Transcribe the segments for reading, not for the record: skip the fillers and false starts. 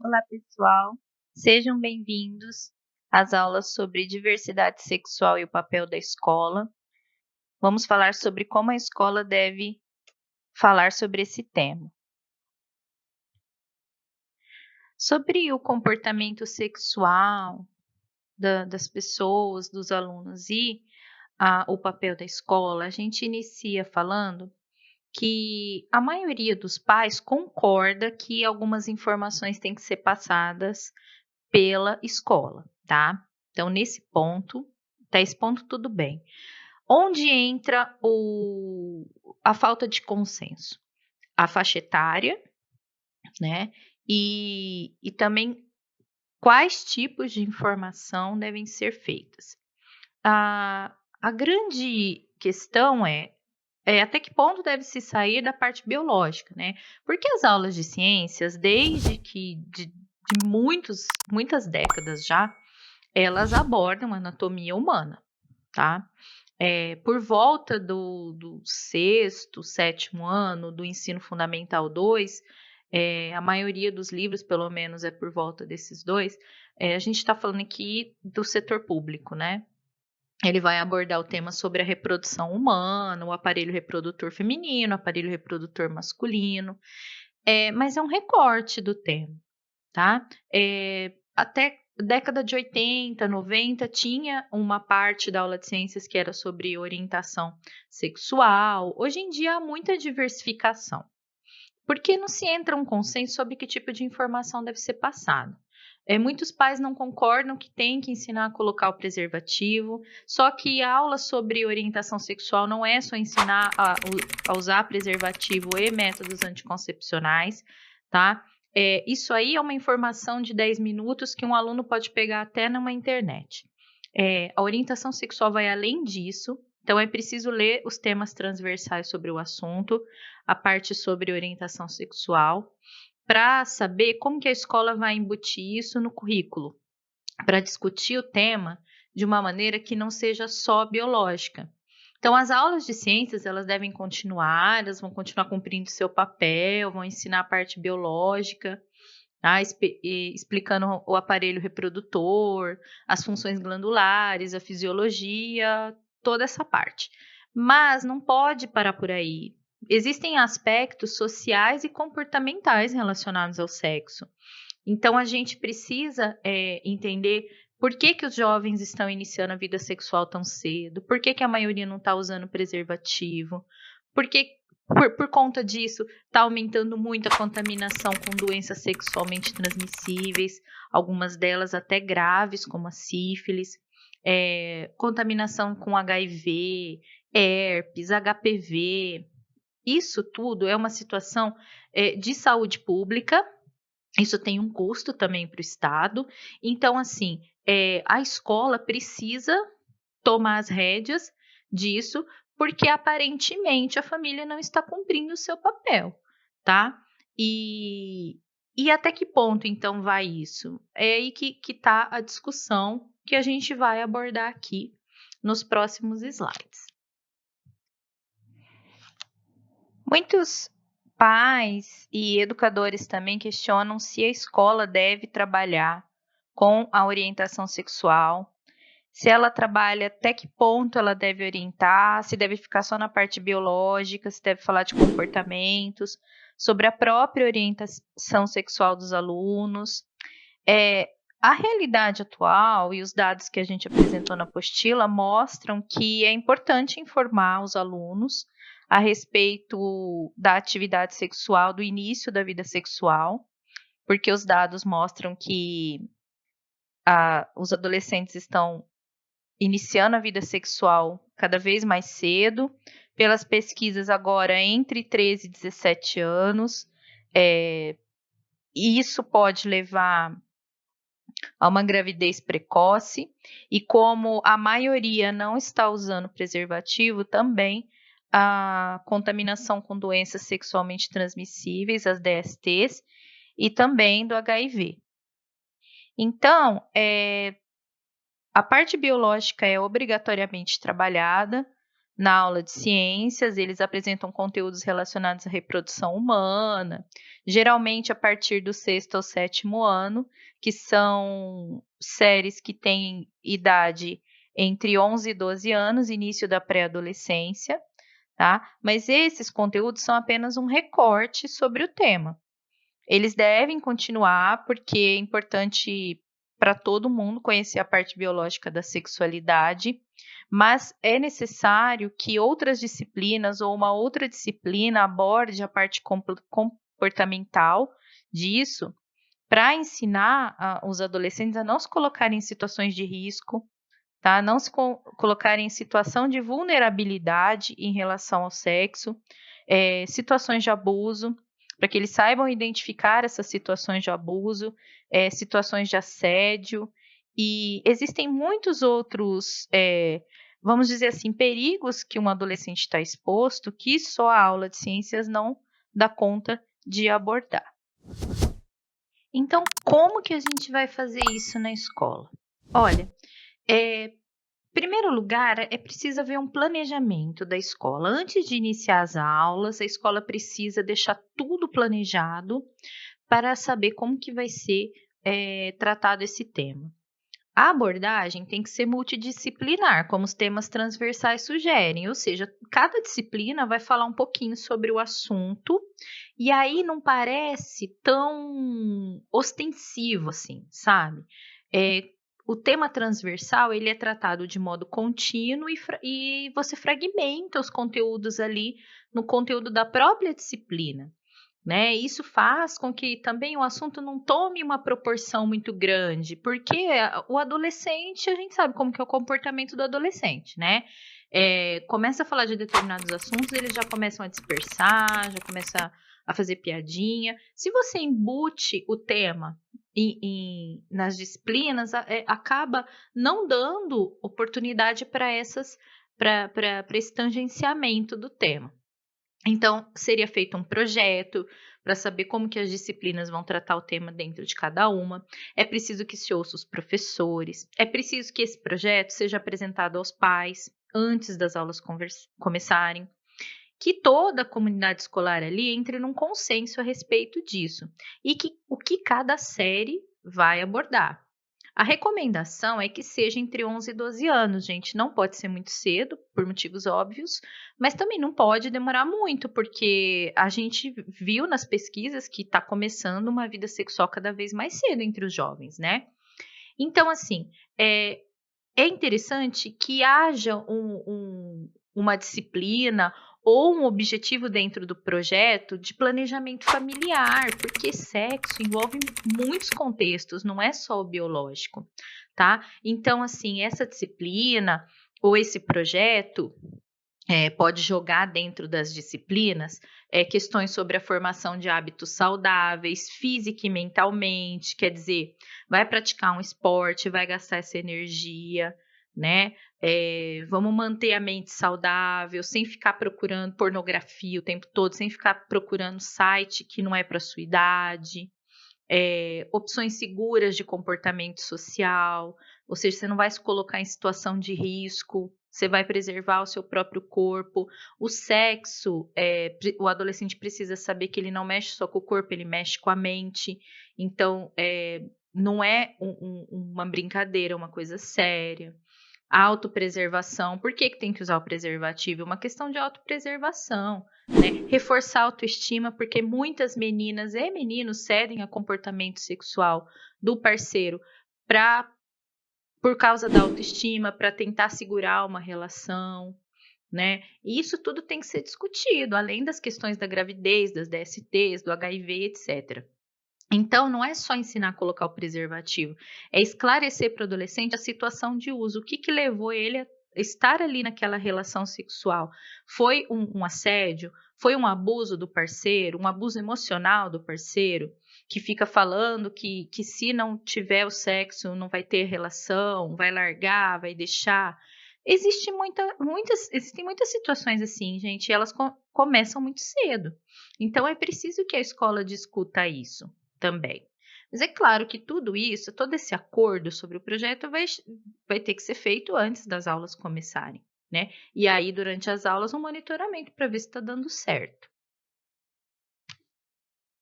Olá, pessoal. Sejam bem-vindos às aulas sobre diversidade sexual e o papel da escola. Vamos falar sobre como a escola deve falar sobre esse tema. Sobre o comportamento sexual das pessoas, dos alunos e o papel da escola, a gente inicia falando que a maioria dos pais concorda que algumas informações têm que ser passadas pela escola, tá? Então, até esse ponto tudo bem. Onde entra a falta de consenso? A faixa etária, né? E também quais tipos de informação devem ser feitas. A grande questão é até que ponto deve se sair da parte biológica, né? Porque as aulas de ciências, desde que de muitas décadas já, elas abordam a anatomia humana, tá? Por volta do sexto, sétimo ano do ensino fundamental 2, a maioria dos livros, pelo menos, é por volta desses dois, a gente está falando aqui do setor público, né? Ele vai abordar o tema sobre a reprodução humana, o aparelho reprodutor feminino, o aparelho reprodutor masculino, mas é um recorte do tema, tá? Até década de 80, 90, tinha uma parte da aula de ciências que era sobre orientação sexual. Hoje em dia há muita diversificação, porque não se entra um consenso sobre que tipo de informação deve ser passado. Muitos pais não concordam que tem que ensinar a colocar o preservativo, só que a aula sobre orientação sexual não é só ensinar a usar preservativo e métodos anticoncepcionais, tá? Isso aí é uma informação de 10 minutos que um aluno pode pegar até numa internet. A orientação sexual vai além disso, então é preciso ler os temas transversais sobre o assunto, a parte sobre orientação sexual, para saber como que a escola vai embutir isso no currículo, para discutir o tema de uma maneira que não seja só biológica. Então, as aulas de ciências, elas devem continuar, elas vão continuar cumprindo seu papel, vão ensinar a parte biológica, tá? Explicando o aparelho reprodutor, as funções glandulares, a fisiologia, toda essa parte. Mas não pode parar por aí. Existem aspectos sociais e comportamentais relacionados ao sexo. Então, a gente precisa entender por que os jovens estão iniciando a vida sexual tão cedo, por que a maioria não está usando preservativo, por conta disso está aumentando muito a contaminação com doenças sexualmente transmissíveis, algumas delas até graves, como a sífilis, contaminação com HIV, herpes, HPV. Isso tudo é uma situação de saúde pública. Isso tem um custo também para o Estado. Então, assim, a escola precisa tomar as rédeas disso, porque aparentemente a família não está cumprindo o seu papel, tá? E até que ponto, então, vai isso? É aí que está a discussão que a gente vai abordar aqui nos próximos slides. Muitos pais e educadores também questionam se a escola deve trabalhar com a orientação sexual, se ela trabalha, até que ponto ela deve orientar, se deve ficar só na parte biológica, se deve falar de comportamentos, sobre a própria orientação sexual dos alunos. A realidade atual e os dados que a gente apresentou na apostila mostram que é importante informar os alunos a respeito da atividade sexual, do início da vida sexual, porque os dados mostram que os adolescentes estão iniciando a vida sexual cada vez mais cedo, pelas pesquisas agora entre 13 e 17 anos, e isso pode levar a uma gravidez precoce, e como a maioria não está usando preservativo, também a contaminação com doenças sexualmente transmissíveis, as DSTs, e também do HIV. Então, a parte biológica é obrigatoriamente trabalhada, Na aula de ciências, eles apresentam conteúdos relacionados à reprodução humana, geralmente a partir do sexto ao sétimo ano, que são séries que têm idade entre 11 e 12 anos, início da pré-adolescência, tá? Mas esses conteúdos são apenas um recorte sobre o tema. Eles devem continuar, porque é importante para todo mundo conhecer a parte biológica da sexualidade, mas é necessário que outras disciplinas ou uma outra disciplina aborde a parte comportamental disso, para ensinar os adolescentes a não se colocarem em situações de risco, tá? Não se colocarem em situação de vulnerabilidade em relação ao sexo, situações de abuso, para que eles saibam identificar essas situações de abuso, situações de assédio, e existem muitos outros, vamos dizer assim, perigos que um adolescente está exposto, que só a aula de ciências não dá conta de abordar. Então, como que a gente vai fazer isso na escola? Olha, em primeiro lugar, é preciso haver um planejamento da escola. Antes de iniciar as aulas, a escola precisa deixar tudo planejado para saber como que vai ser tratado esse tema. A abordagem tem que ser multidisciplinar, como os temas transversais sugerem, ou seja, cada disciplina vai falar um pouquinho sobre o assunto, e aí não parece tão ostensivo assim, sabe? O tema transversal, ele é tratado de modo contínuo e você fragmenta os conteúdos ali no conteúdo da própria disciplina, né? Isso faz com que também o assunto não tome uma proporção muito grande, porque o adolescente, a gente sabe como que é o comportamento do adolescente, né? Começa a falar de determinados assuntos, eles já começam a dispersar, já começa a fazer piadinha. Se você embute o tema nas disciplinas, acaba não dando oportunidade para esse tangenciamento do tema. Então, seria feito um projeto para saber como que as disciplinas vão tratar o tema dentro de cada uma. É preciso que se ouça os professores. É preciso que esse projeto seja apresentado aos pais antes das aulas começarem. Que toda a comunidade escolar ali entre num consenso a respeito disso. E o que cada série vai abordar. A recomendação é que seja entre 11 e 12 anos, gente. Não pode ser muito cedo, por motivos óbvios, mas também não pode demorar muito, porque a gente viu nas pesquisas que está começando uma vida sexual cada vez mais cedo entre os jovens, né? Então, assim, é interessante que haja uma disciplina ou um objetivo dentro do projeto de planejamento familiar, porque sexo envolve muitos contextos, não é só o biológico, tá? Então, assim, essa disciplina ou esse projeto pode jogar dentro das disciplinas questões sobre a formação de hábitos saudáveis, física e mentalmente, quer dizer, vai praticar um esporte, vai gastar essa energia, né? Vamos manter a mente saudável, sem ficar procurando pornografia o tempo todo, sem ficar procurando site que não é para sua idade. Opções seguras de comportamento social, ou seja, você não vai se colocar em situação de risco, você vai preservar o seu próprio corpo. O sexo, o adolescente precisa saber que ele não mexe só com o corpo, ele mexe com a mente. Então, não é uma brincadeira, é uma coisa séria. Autopreservação, por que tem que usar o preservativo? É uma questão de autopreservação, né? Reforçar a autoestima, porque muitas meninas e meninos cedem a comportamento sexual do parceiro por causa da autoestima, para tentar segurar uma relação, né? E isso tudo tem que ser discutido, além das questões da gravidez, das DSTs, do HIV, etc. Então, não é só ensinar a colocar o preservativo, é esclarecer para o adolescente a situação de uso, o que levou ele a estar ali naquela relação sexual. Foi um assédio? Foi um abuso do parceiro? Um abuso emocional do parceiro? Que fica falando que se não tiver o sexo não vai ter relação, vai largar, vai deixar. Existem muitas situações assim, gente, e elas começam muito cedo. Então, é preciso que a escola discuta isso também. Mas é claro que tudo isso, todo esse acordo sobre o projeto vai ter que ser feito antes das aulas começarem. né? E aí, durante as aulas, um monitoramento para ver se está dando certo.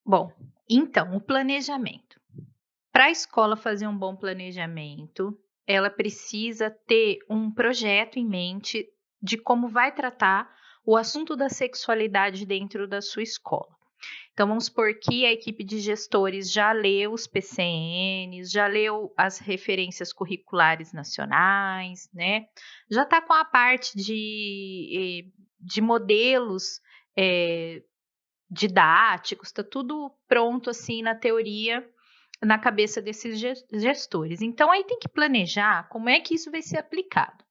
Bom, então, o planejamento. Para a escola fazer um bom planejamento, ela precisa ter um projeto em mente de como vai tratar o assunto da sexualidade dentro da sua escola. Então, vamos supor que a equipe de gestores já leu os PCNs, já leu as referências curriculares nacionais, né? Já está com a parte de modelos didáticos, está tudo pronto assim na teoria, na cabeça desses gestores. Então, aí tem que planejar como é que isso vai ser aplicado.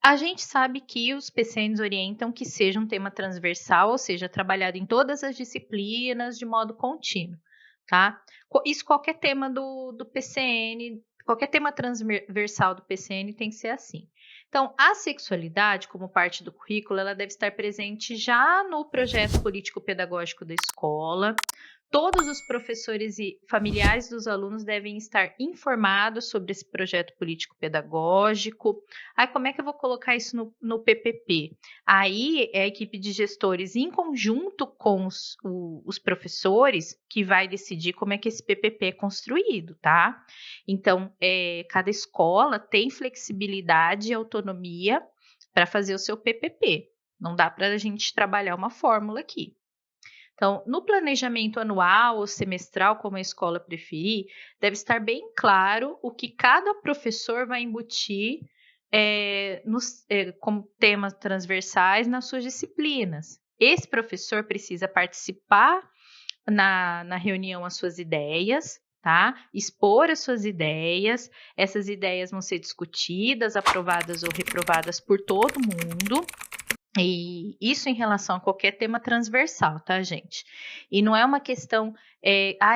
A gente sabe que os PCNs orientam que seja um tema transversal, ou seja, trabalhado em todas as disciplinas de modo contínuo, tá? Isso qualquer tema do PCN, qualquer tema transversal do PCN tem que ser assim. Então, a sexualidade, como parte do currículo, ela deve estar presente já no projeto político-pedagógico da escola. Todos os professores e familiares dos alunos devem estar informados sobre esse projeto político-pedagógico. Aí, como é que eu vou colocar isso no PPP? Aí, é a equipe de gestores, em conjunto com os professores, que vai decidir como é que esse PPP é construído, tá? Então, cada escola tem flexibilidade e autonomia para fazer o seu PPP. Não dá para a gente trabalhar uma fórmula aqui. Então, no planejamento anual ou semestral, como a escola preferir, deve estar bem claro o que cada professor vai embutir como temas transversais nas suas disciplinas. Esse professor precisa participar na reunião as suas ideias, tá? Expor as suas ideias. Essas ideias vão ser discutidas, aprovadas ou reprovadas por todo mundo. E isso em relação a qualquer tema transversal, tá, gente? E não é uma questão,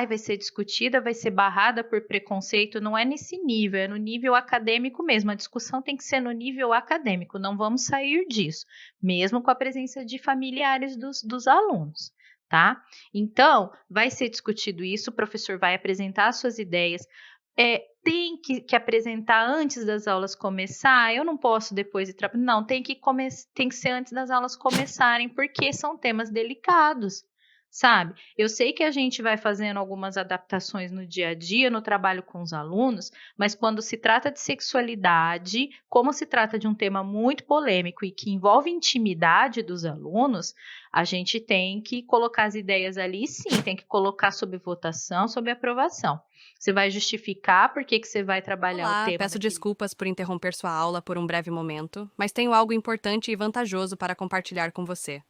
vai ser discutida, vai ser barrada por preconceito, não é nesse nível, é no nível acadêmico mesmo. A discussão tem que ser no nível acadêmico, não vamos sair disso, mesmo com a presença de familiares dos alunos, tá? Então, vai ser discutido isso, o professor vai apresentar as suas ideias. Tem que apresentar antes das aulas começar? Eu não posso depois de trabalhar. Não, tem que ser antes das aulas começarem, porque são temas delicados, sabe? Eu sei que a gente vai fazendo algumas adaptações no dia a dia, no trabalho com os alunos, mas quando se trata de sexualidade, como se trata de um tema muito polêmico e que envolve intimidade dos alunos, a gente tem que colocar as ideias ali, sim, tem que colocar sob votação, sob aprovação. Você vai justificar por que você vai trabalhar o Olá, tema peço daquele. desculpas por interromper sua aula por um breve momento, mas tenho algo importante e vantajoso para compartilhar com você.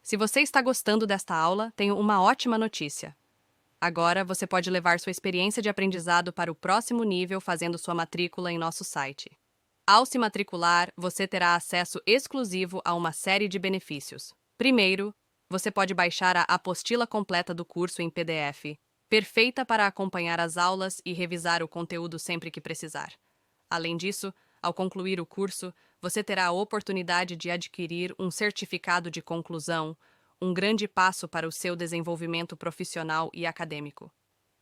Se você está gostando desta aula, tenho uma ótima notícia. Agora você pode levar sua experiência de aprendizado para o próximo nível fazendo sua matrícula em nosso site. Ao se matricular, você terá acesso exclusivo a uma série de benefícios. Primeiro, você pode baixar a apostila completa do curso em PDF, perfeita para acompanhar as aulas e revisar o conteúdo sempre que precisar. Além disso, ao concluir o curso, você terá a oportunidade de adquirir um certificado de conclusão, um grande passo para o seu desenvolvimento profissional e acadêmico.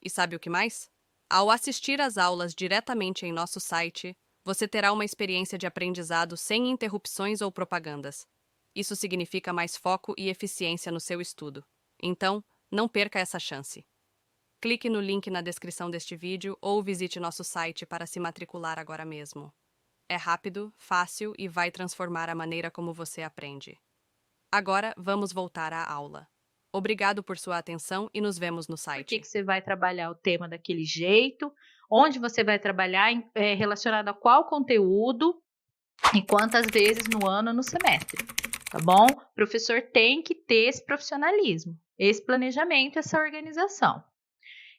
E sabe o que mais? Ao assistir às aulas diretamente em nosso site, você terá uma experiência de aprendizado sem interrupções ou propagandas. Isso significa mais foco e eficiência no seu estudo. Então, não perca essa chance. Clique no link na descrição deste vídeo ou visite nosso site para se matricular agora mesmo. É rápido, fácil e vai transformar a maneira como você aprende. Agora, vamos voltar à aula. Obrigado por sua atenção e nos vemos no Por que site. você vai trabalhar o tema daquele jeito? Onde você vai trabalhar relacionado a qual conteúdo e quantas vezes no ano ou no semestre, tá bom? O professor tem que ter esse profissionalismo, esse planejamento, essa organização.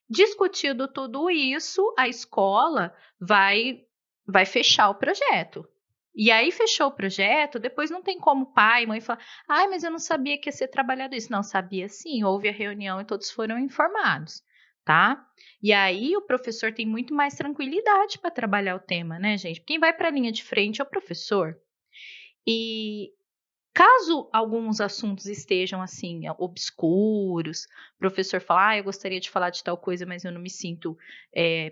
Discutido tudo isso, a escola vai fechar o projeto. E aí fechou o projeto, depois não tem como pai e mãe falar: "Ai, mas eu não sabia que ia ser trabalhado isso". Não, sabia sim, houve a reunião e todos foram informados, tá? E aí o professor tem muito mais tranquilidade para trabalhar o tema, né, gente? Quem vai para a linha de frente é o professor. E Caso alguns assuntos estejam assim, obscuros, o professor fala, eu gostaria de falar de tal coisa, mas eu não me sinto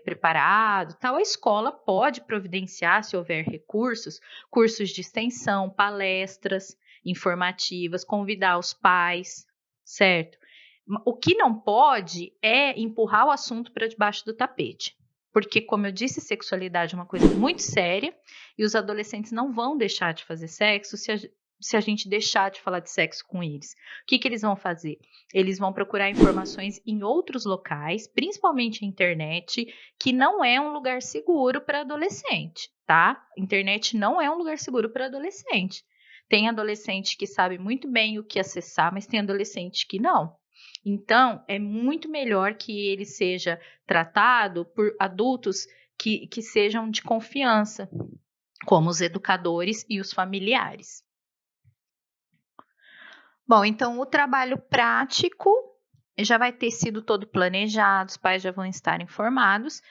preparado, tal, a escola pode providenciar, se houver recursos, cursos de extensão, palestras informativas, convidar os pais, certo? O que não pode é empurrar o assunto para debaixo do tapete. Porque, como eu disse, sexualidade é uma coisa muito séria e os adolescentes não vão deixar de fazer sexo se a gente deixar de falar de sexo com eles. O que eles vão fazer? Eles vão procurar informações em outros locais, principalmente a internet, que não é um lugar seguro para adolescente, tá? Internet não é um lugar seguro para adolescente. Tem adolescente que sabe muito bem o que acessar, mas tem adolescente que não. Então, é muito melhor que ele seja tratado por adultos que sejam de confiança, como os educadores e os familiares. Bom, então o trabalho prático já vai ter sido todo planejado, os pais já vão estar informados,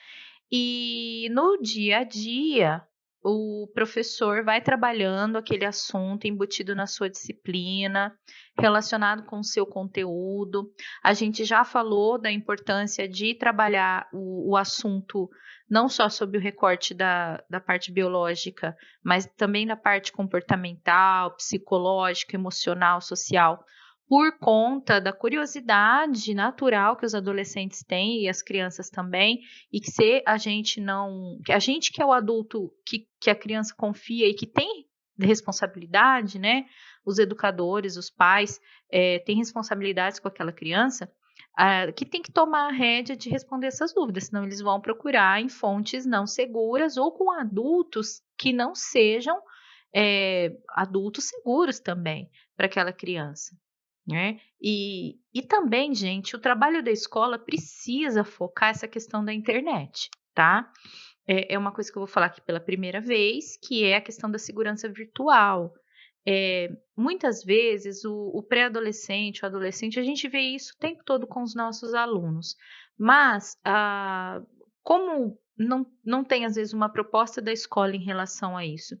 e no dia a dia o professor vai trabalhando aquele assunto embutido na sua disciplina, relacionado com o seu conteúdo. A gente já falou da importância de trabalhar o assunto não só sob o recorte da parte biológica, mas também da parte comportamental, psicológica, emocional, social, por conta da curiosidade natural que os adolescentes têm e as crianças também, e que se a gente não, que a gente que é o adulto que a criança confia e que tem responsabilidade, né? Os educadores, os pais têm responsabilidades com aquela criança, que tem que tomar a rédea de responder essas dúvidas, senão eles vão procurar em fontes não seguras ou com adultos que não sejam adultos seguros também para aquela criança. Né? E também, gente, o trabalho da escola precisa focar essa questão da internet, tá? É uma coisa que eu vou falar aqui pela primeira vez, que é a questão da segurança virtual. Muitas vezes o pré-adolescente, o adolescente, a gente vê isso o tempo todo com os nossos alunos, mas como não tem, às vezes, uma proposta da escola em relação a isso,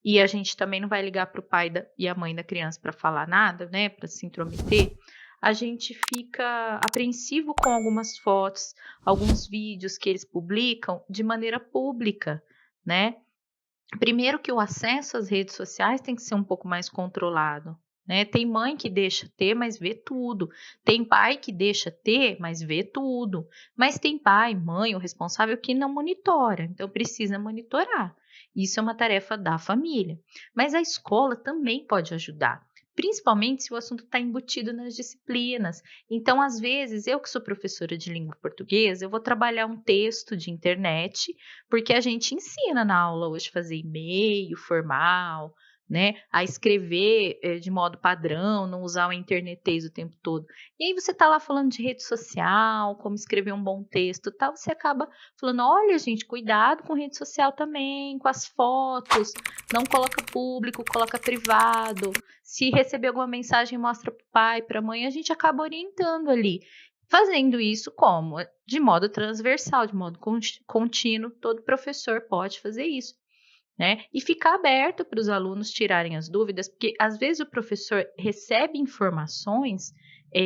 e a gente também não vai ligar para o pai e a mãe da criança para falar nada, né, para se intrometer, a gente fica apreensivo com algumas fotos, alguns vídeos que eles publicam de maneira pública, né? Primeiro que o acesso às redes sociais tem que ser um pouco mais controlado, né? Tem mãe que deixa ter, mas vê tudo. Tem pai que deixa ter, mas vê tudo. Mas tem pai, mãe, o responsável que não monitora, então precisa monitorar. Isso é uma tarefa da família. Mas a escola também pode ajudar, principalmente se o assunto está embutido nas disciplinas. Então, às vezes, eu que sou professora de língua portuguesa, eu vou trabalhar um texto de internet, porque a gente ensina na aula hoje a fazer e-mail formal, né, a escrever de modo padrão, não usar o internetês o tempo todo. E aí você está lá falando de rede social, como escrever um bom texto e tal, você acaba falando, olha gente, cuidado com rede social também, com as fotos, não coloca público, coloca privado. Se receber alguma mensagem, mostra para o pai, para a mãe, a gente acaba orientando ali. Fazendo isso como? De modo transversal, de modo contínuo, todo professor pode fazer isso, né? E ficar aberto para os alunos tirarem as dúvidas, porque às vezes o professor recebe informações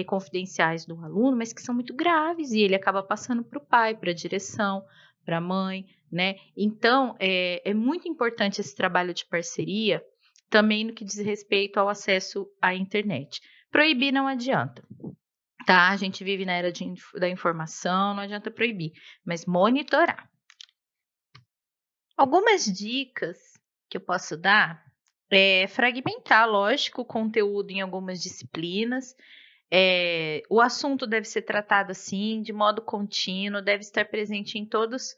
confidenciais do aluno, mas que são muito graves, e ele acaba passando para o pai, para a direção, para a mãe, né? Então, é muito importante esse trabalho de parceria, também no que diz respeito ao acesso à internet. Proibir não adianta. Tá, a gente vive na era da informação, não adianta proibir, mas monitorar. Algumas dicas que eu posso dar é fragmentar, lógico, o conteúdo em algumas disciplinas. O assunto deve ser tratado assim, de modo contínuo, deve estar presente em todas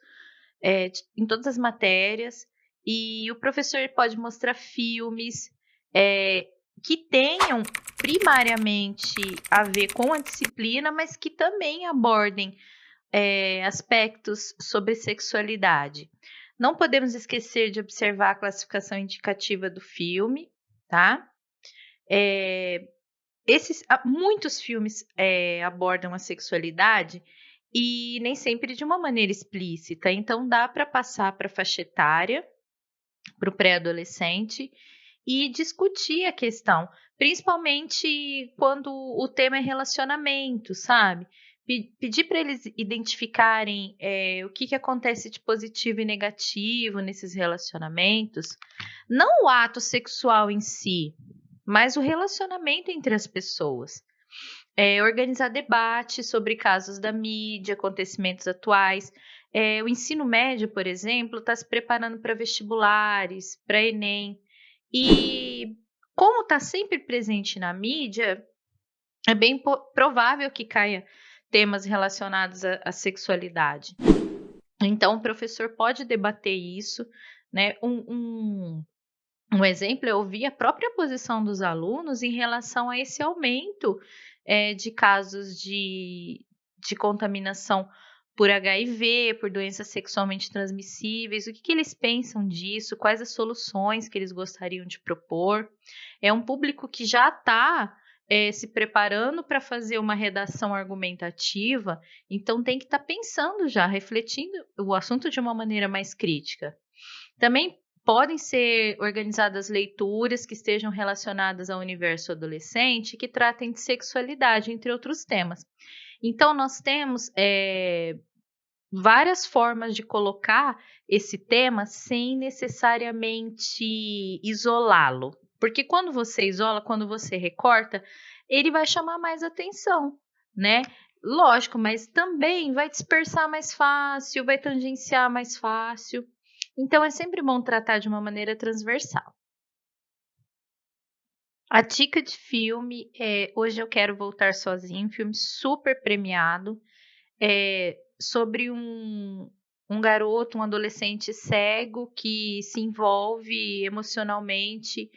as matérias, e o professor pode mostrar filmes que tenham primariamente a ver com a disciplina, mas que também abordem aspectos sobre sexualidade. Não podemos esquecer de observar a classificação indicativa do filme, tá? Muitos filmes abordam a sexualidade e nem sempre de uma maneira explícita, então dá para passar para a faixa etária, para o pré-adolescente, e discutir a questão, principalmente quando o tema é relacionamento, sabe? Pedir para eles identificarem o que, que acontece de positivo e negativo nesses relacionamentos, não o ato sexual em si, mas o relacionamento entre as pessoas. Organizar debates sobre casos da mídia, acontecimentos atuais. O ensino médio, por exemplo, está se preparando para vestibulares, para Enem. E como está sempre presente na mídia, é bem provável que caia temas relacionados à sexualidade. Então, o professor pode debater isso, né? Um exemplo é ouvir a própria posição dos alunos em relação a esse aumento de casos de contaminação por HIV, por doenças sexualmente transmissíveis, o que eles pensam disso, quais as soluções que eles gostariam de propor. É um público que já está se preparando para fazer uma redação argumentativa, então tem que estar pensando já, refletindo o assunto de uma maneira mais crítica. Também podem ser organizadas leituras que estejam relacionadas ao universo adolescente, que tratem de sexualidade, entre outros temas. Então, nós temos várias formas de colocar esse tema sem necessariamente isolá-lo. Porque quando você isola, quando você recorta, ele vai chamar mais atenção, né? Lógico, mas também vai dispersar mais fácil, vai tangenciar mais fácil. Então, é sempre bom tratar de uma maneira transversal. A dica de filme é Hoje Eu Quero Voltar Sozinho, filme super premiado, sobre um garoto, um adolescente cego que se envolve emocionalmente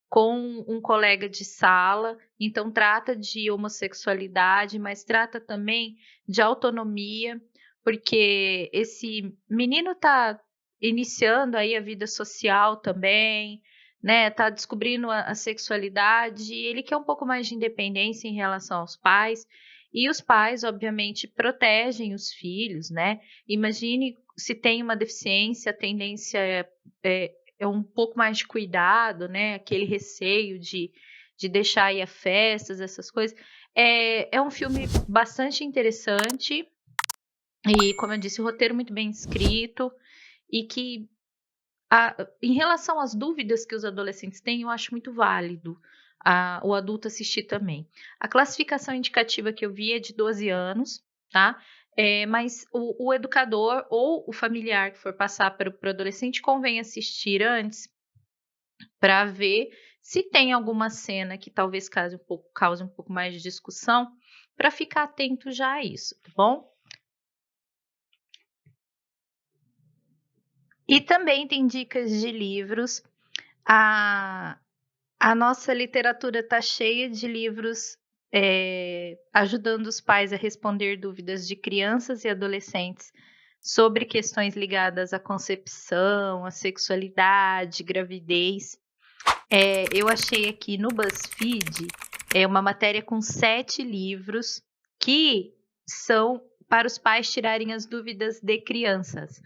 com um colega de sala. Então, trata de homossexualidade, mas trata também de autonomia, porque esse menino está iniciando aí a vida social também, né? Tá descobrindo a sexualidade, e ele quer um pouco mais de independência em relação aos pais. E os pais, obviamente, protegem os filhos, né? Imagine se tem uma deficiência, a tendência é um pouco mais de cuidado, né? Aquele receio de deixar ir a festas, essas coisas. É um filme bastante interessante e, como eu disse, o roteiro muito bem escrito e que, em relação às dúvidas que os adolescentes têm, eu acho muito válido o adulto assistir também. A classificação indicativa que eu vi é de 12 anos, tá? Mas o educador ou o familiar que for passar para o adolescente convém assistir antes para ver se tem alguma cena que talvez cause um pouco mais de discussão, para ficar atento já a isso, tá bom? E também tem dicas de livros. A nossa literatura está cheia de livros ajudando os pais a responder dúvidas de crianças e adolescentes sobre questões ligadas à concepção, à sexualidade, gravidez. Eu achei aqui no BuzzFeed uma matéria com 7 livros que são para os pais tirarem as dúvidas de crianças.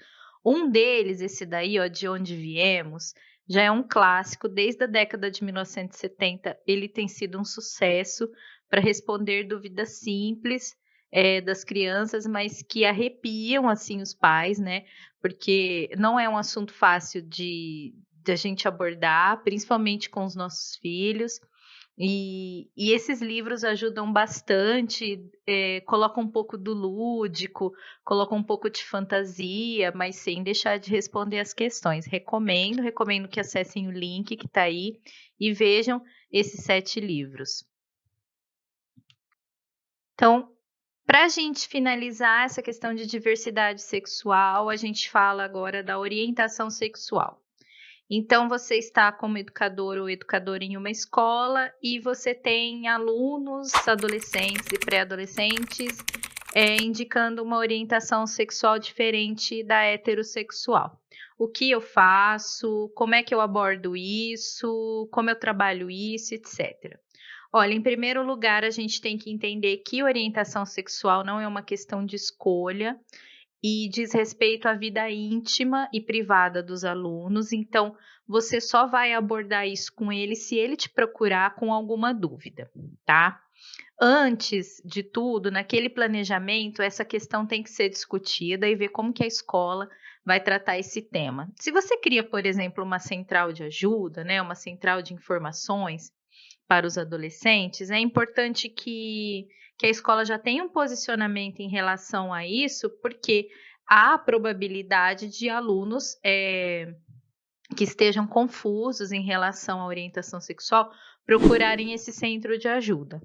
Um deles, esse daí, ó, De Onde Viemos, já é um clássico. Desde a década de 1970, ele tem sido um sucesso para responder dúvidas simples das crianças, mas que arrepiam assim os pais, né? Porque não é um assunto fácil de a gente abordar, principalmente com os nossos filhos. E esses livros ajudam bastante, colocam um pouco do lúdico, colocam um pouco de fantasia, mas sem deixar de responder as questões. Recomendo que acessem o link que está aí e vejam esses 7 livros. Então, para a gente finalizar essa questão de diversidade sexual, a gente fala agora da orientação sexual. Então, você está como educador ou educadora em uma escola e você tem alunos, adolescentes e pré-adolescentes indicando uma orientação sexual diferente da heterossexual. O que eu faço? Como é que eu abordo isso? Como eu trabalho isso, etc. Olha, em primeiro lugar, a gente tem que entender que orientação sexual não é uma questão de escolha e diz respeito à vida íntima e privada dos alunos, então você só vai abordar isso com ele se ele te procurar com alguma dúvida, tá? Antes de tudo, naquele planejamento, essa questão tem que ser discutida e ver como que a escola vai tratar esse tema. Se você cria, por exemplo, uma central de ajuda, né, uma central de informações para os adolescentes, é importante que a escola já tenha um posicionamento em relação a isso, porque há a probabilidade de alunos que estejam confusos em relação à orientação sexual procurarem esse centro de ajuda.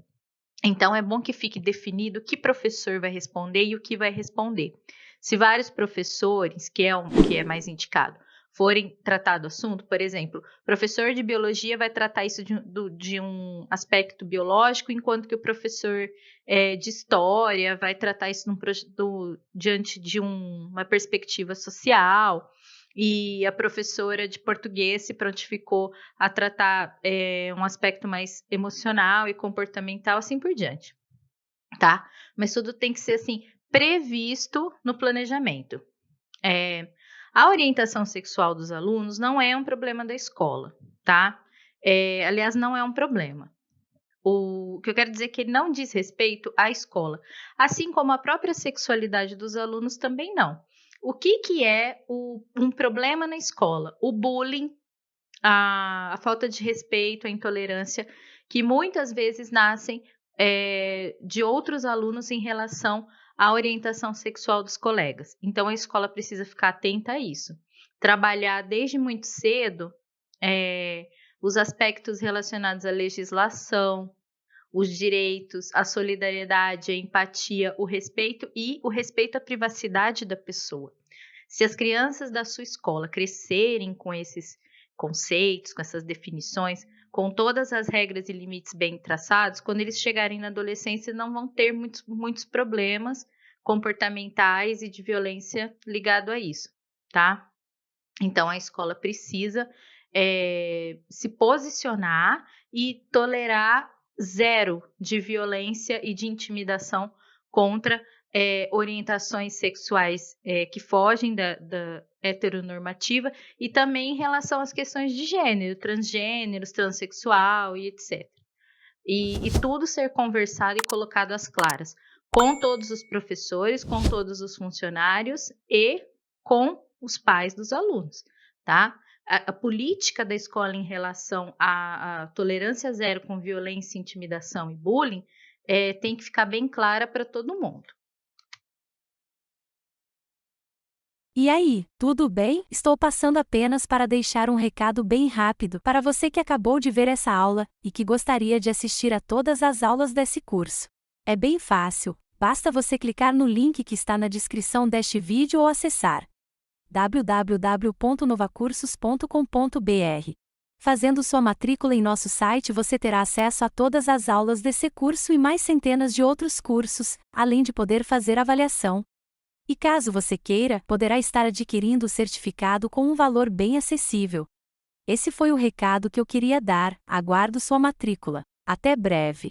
Então, é bom que fique definido que professor vai responder e o que vai responder. Se vários professores, que é mais indicado, forem tratar do assunto, por exemplo, professor de biologia vai tratar isso de um aspecto biológico, enquanto que o professor de história vai tratar isso diante de uma perspectiva social, e a professora de português se prontificou a tratar um aspecto mais emocional e comportamental, assim por diante, tá? Mas tudo tem que ser, assim, previsto no planejamento. A orientação sexual dos alunos não é um problema da escola, tá? Aliás, não é um problema. O que eu quero dizer é que ele não diz respeito à escola, assim como a própria sexualidade dos alunos também não. O que é um problema na escola? O bullying, a falta de respeito, a intolerância, que muitas vezes nascem de outros alunos em relação à orientação sexual dos colegas. Então, a escola precisa ficar atenta a isso. Trabalhar desde muito cedo os aspectos relacionados à legislação, os direitos, a solidariedade, a empatia, o respeito à privacidade da pessoa. Se as crianças da sua escola crescerem com esses conceitos, com essas definições, com todas as regras e limites bem traçados, quando eles chegarem na adolescência não vão ter muitos problemas comportamentais e de violência ligado a isso, tá? Então, a escola precisa se posicionar e tolerar zero de violência e de intimidação contra orientações sexuais que fogem da heteronormativa e também em relação às questões de gênero, transgêneros, transexual e etc. E tudo ser conversado e colocado às claras, com todos os professores, com todos os funcionários e com os pais dos alunos, tá? A política da escola em relação à tolerância zero com violência, intimidação e bullying tem que ficar bem clara para todo mundo. E aí, tudo bem? Estou passando apenas para deixar um recado bem rápido para você que acabou de ver essa aula e que gostaria de assistir a todas as aulas desse curso. É bem fácil, basta você clicar no link que está na descrição deste vídeo ou acessar www.novacursos.com.br. Fazendo sua matrícula em nosso site você terá acesso a todas as aulas desse curso e mais centenas de outros cursos, além de poder fazer avaliação. E caso você queira, poderá estar adquirindo o certificado com um valor bem acessível. Esse foi o recado que eu queria dar, aguardo sua matrícula. Até breve!